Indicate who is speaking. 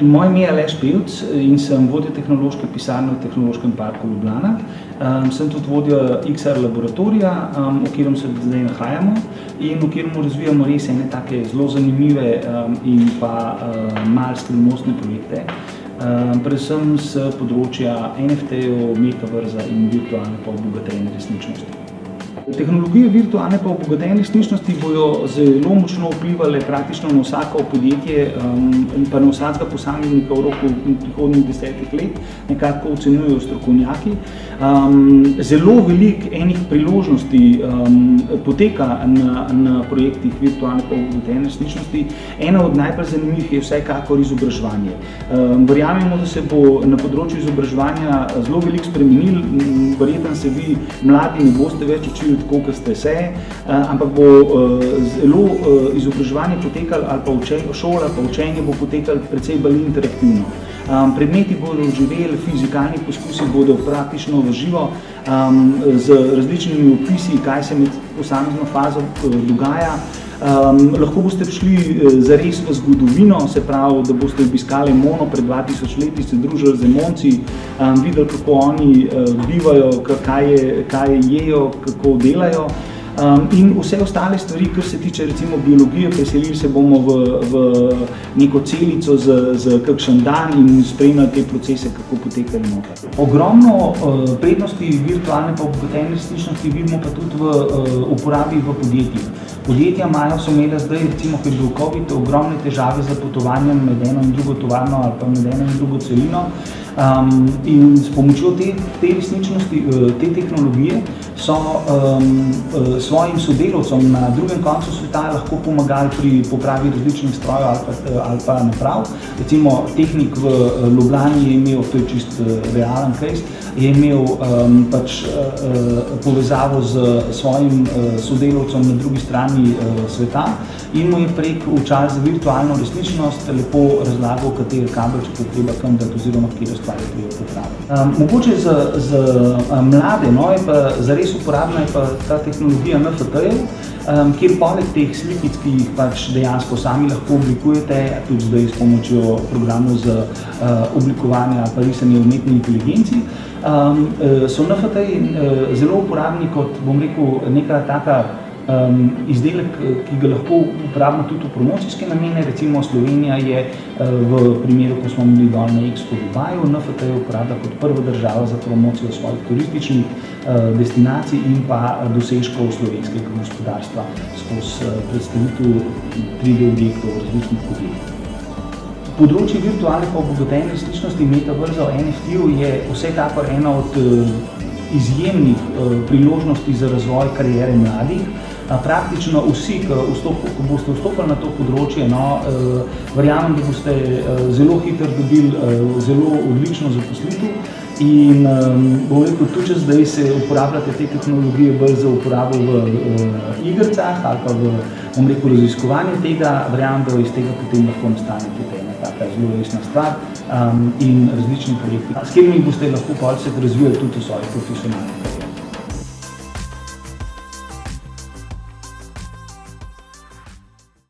Speaker 1: Moje ime je Aleš Pevc in sem vodja tehnološke pisarne v Tehnološkem parku Ljubljana. Sem tudi vodja XR laboratorija, v katerem se zdaj nahajamo in v katerem razvijamo res ene take zelo zanimive in pa malo skrivnostne projekte. Predvsem s področja NFT-jev, metaverza in virtualne pa obogatene resničnosti. Tehnologije virtualne pa obogatene resničnosti bojo zelo močno vplivale praktično na vsako podjetje in pa na vsakega posameznika v roku prihodnjih 10 let, nekako ocenjujejo strokovnjaki. Zelo veliko enih priložnosti poteka na projektih virtualne pa obogatene resničnosti. Ena od najbolj zanimivih je vsekakor izobraževanje. Verjamemo, da se bo na področju izobraževanja zelo veliko spremenil. Verjetno se vi mladi ne boste več učili tako, kot ste se, ampak bo zelo izobraževanje potekalo ali pa šola pa učenje bo potekalo precej bolj interaktivno. Predmeti bodo živeli, fizikalni poskusi bodo praktično v živo, z različnimi opisi, kaj se med posamezno fazo dogaja. Lahko boste šli zares v zgodovino, se pravi, da boste obiskali Emono pred 2000 leti, se družili z Emonci, videli, kako oni bivajo, kaj jejo, kako delajo. In vse ostale stvari, kar se tiče recimo biologije, preselili se bomo v neko celico za kakšen dan in spremljali te procese, kako potekajo noter. Ogromno prednosti virtualne pa obogatene resničnosti vidimo pa tudi v uporabi v podjetjih. Podjetja so imela zdaj, recimo, ker je bil COVID, ogromne težave z potovanjem med eno in drugo tovarno ali pa med eno in drugo celino. In s pomočjo te resničnosti, te tehnologije so svojim sodelavcem na drugem koncu sveta lahko pomagali pri popravi različnih strojev ali pa naprav. Recimo tehnik v Ljubljani je imel, to je čist realen case, je imel povezavo z svojim sodelavcem na drugi strani sveta in mu je prek včasih za virtualno resničnost lepo razlagal, kateri kabelček je treba kam dati oziroma katere stvari je treba popraviti. Mogoče za mlade je pa zares uporabna je pa ta tehnologija NFT-jev, kjer poleg teh slikic, ki jih dejansko sami lahko oblikujete, tudi zdaj s pomočjo programov za oblikovanje ali pa risanje umetne inteligenci, so NFT-ji zelo uporabni kot, bom rekel, neka taka izdelek, ki ga lahko uporabimo tudi v promocijske namene. Recimo Slovenija je v primeru, ko smo bili dol na Expo v Dubaju, NFT uporablja kot prva država za promocijo svojih turističnih destinacij in pa dosežkov slovenskega gospodarstva skozi predstavitev 3D objektov različnih podjetij. Področje virtualne pa obogatene resničnosti, metaverza, NFT-jev je vsekakor ena od izjemnih priložnosti za razvoj kariere mladih. Praktično vsi, ko boste vstopili na to področje, verjamem, da boste zelo hitro dobili zelo odlično zaposlitev in bom rekel, tudi če zdaj se uporabljate te tehnologije bolj za uporabo v igricah ali pa v, bom rekel, raziskovanje tega, verjamem, da iz tega potem lahko nastane tudi ena taka zelo resna stvar in različni projekti, s katerimi boste lahko razvijali tudi v svoji profesionalni.